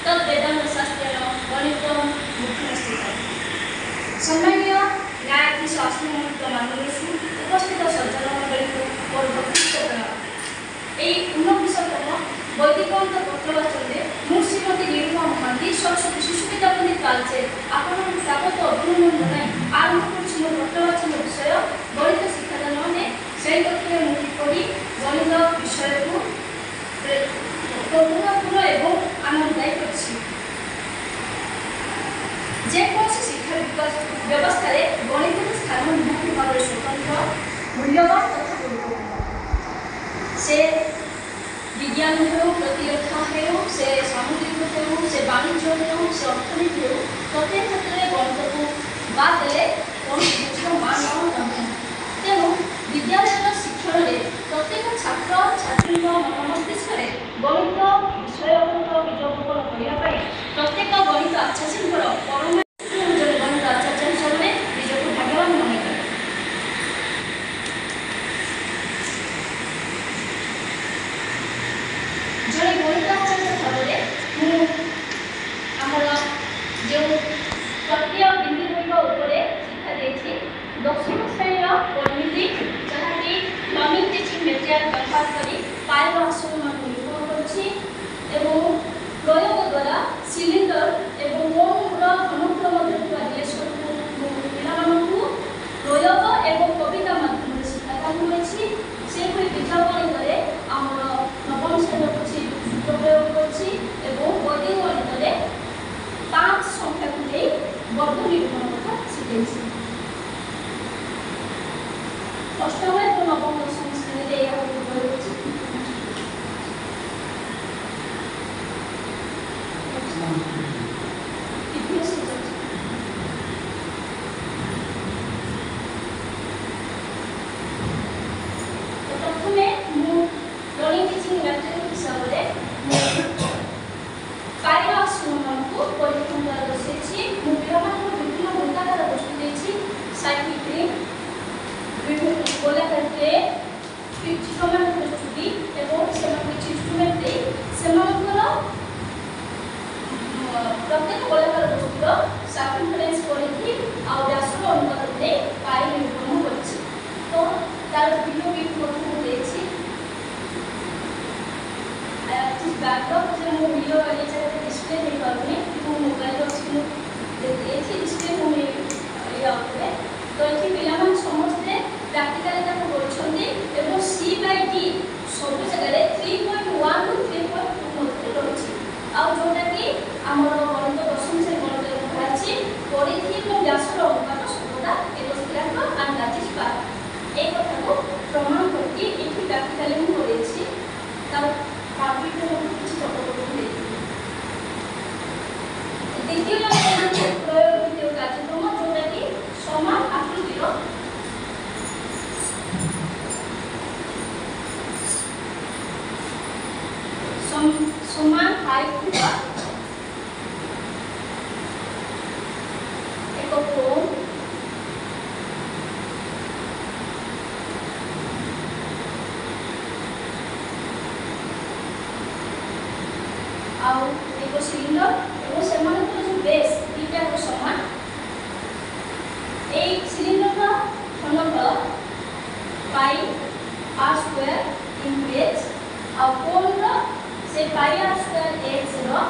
तद्वेदांत शास्त्र गणित मुख्य स्थित सम्मान्य न्यायाधीश अश्विनी मानवेशु उपस्थित सज्जन मंडली को मोर भक्ति प्रणाम। ऊनविशतम वैदिकांत पत्रवाचन मु श्रीमती निरुपा महांती सरस्वती शिशु विद्यामंदिर तालचे आपण स्वागत अभिनंदन जनाई आरंभ कर पत्रवाचन विषय गणित शिक्षादान मैंने से तथ्य मुझे गणित विषय को कौतुकपूर्ण एवं आनंददायी जेकोसी शिक्षा व्यवस्था गणित स्थान निहाती भाव स्वतंत्र मूल्यवान तथा गुरुत्वपूर्ण से विज्ञान हो प्रतिरक्षा हो से सामुद्रिक हो से वाणिज्य हो से अर्थनीति हो प्रत्येक क्षेत्र में गणित को बाद देले कौन बुझ मान न तेणु विद्यालय शिक्षण में प्रत्येक छात्र छात्री मन मस्तिष्क गणित विषय बीजरोपण करने प्रत्येक गणित आचार्य परम गणित आचार्य हिसाब से निजक भाग्यवान मन करे जड़े गणित आचार्य भाव आमर जो प्रक्रिया बिंदु शिक्षा देती दशम श्रेणी परिमिति जहाँकि लर्निंग टीचिंग मेटेरियल व्यवहार कर पाइप आसन निर्भर कर प्रयोग द्वारा सिलिंडर एवं मोमर घनत्व मध्य रिलेशन पिलाମାନଙ୍କୁ प्रयोग एवं कविता माध्यम शिक्षादान मिली से बीजगणित आमर नवम श्रेणी किसी सूत्र प्रयोग कर वैदिक गणित 5 संख्या को नहीं वर्ग निरूपण कथा शिखाई अष्टम और नवम दशम श्रेणी प्रत्येक गोलाकार वस्तुर सर्कमफरेंस करके व्यासर अनुपात दे पाई निरूपण करछि तो तार वीडियो भी फोटो देछि बैकअप जे मो वीडियो ये जगह डिस्प्ले नहीं करनी तो मोबाइल अछि देछि डिस्प्ले मो ये आउटले तो एठी पिलामान समस्त प्रैक्टिकल का करछन्ती एवं C/D सब जगह 3.1 टू 3.2 मध्य रहछि आ जोटा कि आमर गणित दशम श्रेणी गणित पढ़ाई परिधि और व्यासर अनुपात सर्वदा एक स्थिरांक एंड दैट इज पाई एक कथा को प्रमाण करके एठी प्रैक्टिकली मु करेछि तार पार्ट को कुछ फोटो दे द्वितीय प्रयोग द्वितीय कार्यक्रम जोटा कि समान आकृतिर समान हाइट थिबा एक कोण आउ एक सिलिंडर और सेमानकर जो बेस दुटा को समान ए सिलिंडर घनफल पाई r स्क्वायर इन h आ कोण से पाई r स्क्वायर x रो